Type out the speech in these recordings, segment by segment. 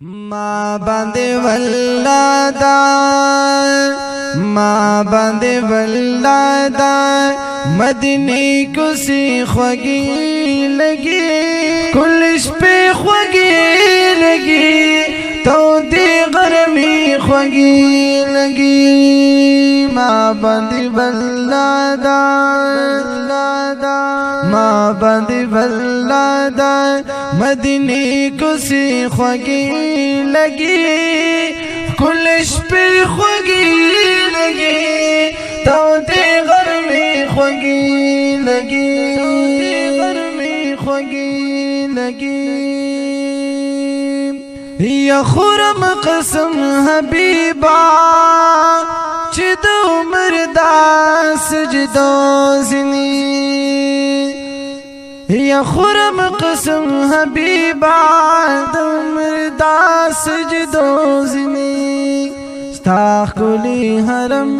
ما باندې ولدا ما باندې ولدا مدینه کو سی خوږی لګي کلش په خوږی لګي تو دې غرمي خوږی لګي ما باندې ولدا ما باندې ولدا مدینه کو سی خوږی لگی کلش پہ خوگی لگی تو دے غرمی خوگی لگی غرمی خوگی لگی یا خورم قسم حبیبا چی دو مردا سجدو زنی یا خورم قسم حبیبا مردا سجدو زنی ستاخ کلی حرم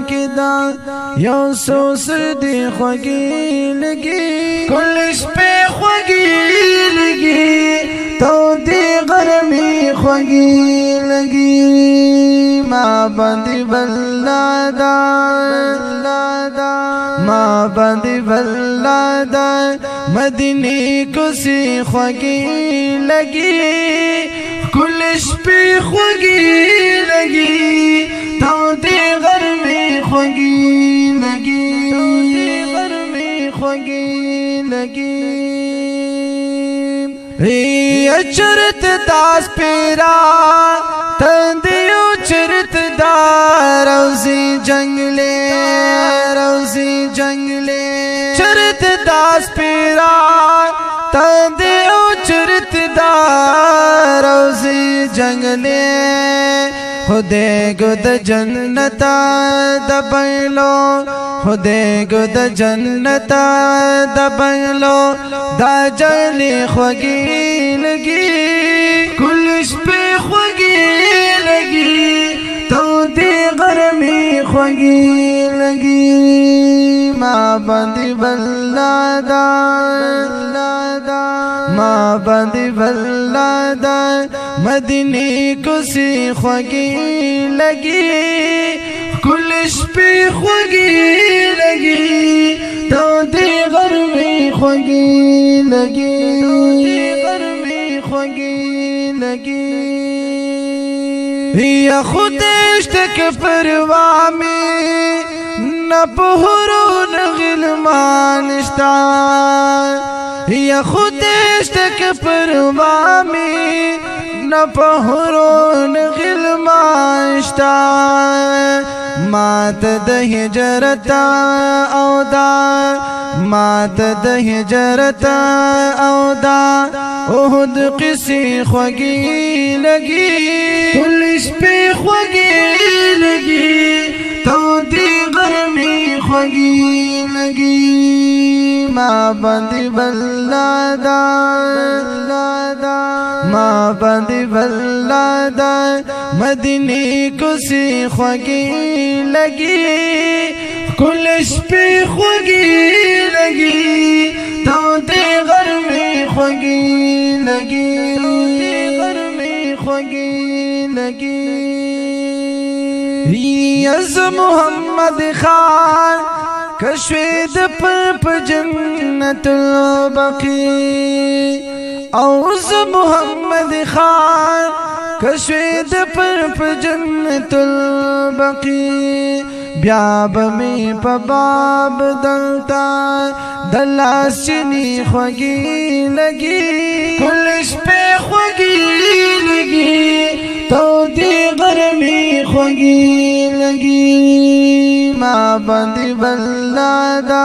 کدا یو سو سردی خوگی لگی کلش پہ خوگی لگی تو دی غرمی خوگی لگی ما باندی بلادا ما باندی بلادا مدینی کو سی خوگی لگی کلش پہ خوگی لگی تو دی غرمی خوگی لگی غرمی خوگی لگی چرت داس پیرا تندیو چرت دا روزی جنگلے روزی جنگلے چرت داس پیرا تندیو چرت دا روزی جنگلے خودے گد جنتا دبنلو خودے گد جنتا دبنلو دا جلی خوگی لگی کلش پہ خوگی لگی تو دی غرمی خوگی لگی ما باندی بلادا ما باندی بلادا مدینی کو سی خوگی لگی کلش پہ خوگی لگی تو دی غرمی خوگی لگی غرمی خوگی لگی یا خودش تک پروامی نہ پہرون غلمانشتا یا خودش تک پروامی نہ پہرون غلمانشتا مات د هجرتا او دا مات د هجرتا او دا احد قصی خوگی لگی کلش پہ خوگی لگی تو دی غرمی خوگی لگی ما باندی بلادا ما باندی بلادا مدینی کو سی خوگی لگی کلش پہ خوگی لگی تو دی غرمی خوگی لگی غرمی خوگی لگی یز محمد خان کشوید پر جنت البقی اوز محمد خان کشوید پر جنت البقی بیاب میں پباب دلتا دلاس چنی خوگی لگی کلش پہ خوگی لگی تو دی غرمی خوگی لگی ما باندی بلادا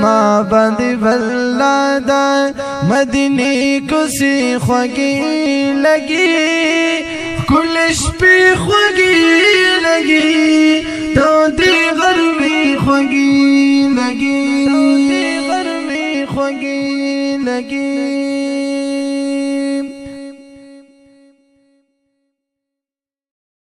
ما باندی بلادا مدینی کو سی خوگی لگی کلش پہ خوگی لگی تو دی غرمی خوگی لگی غرمی خوگی لگی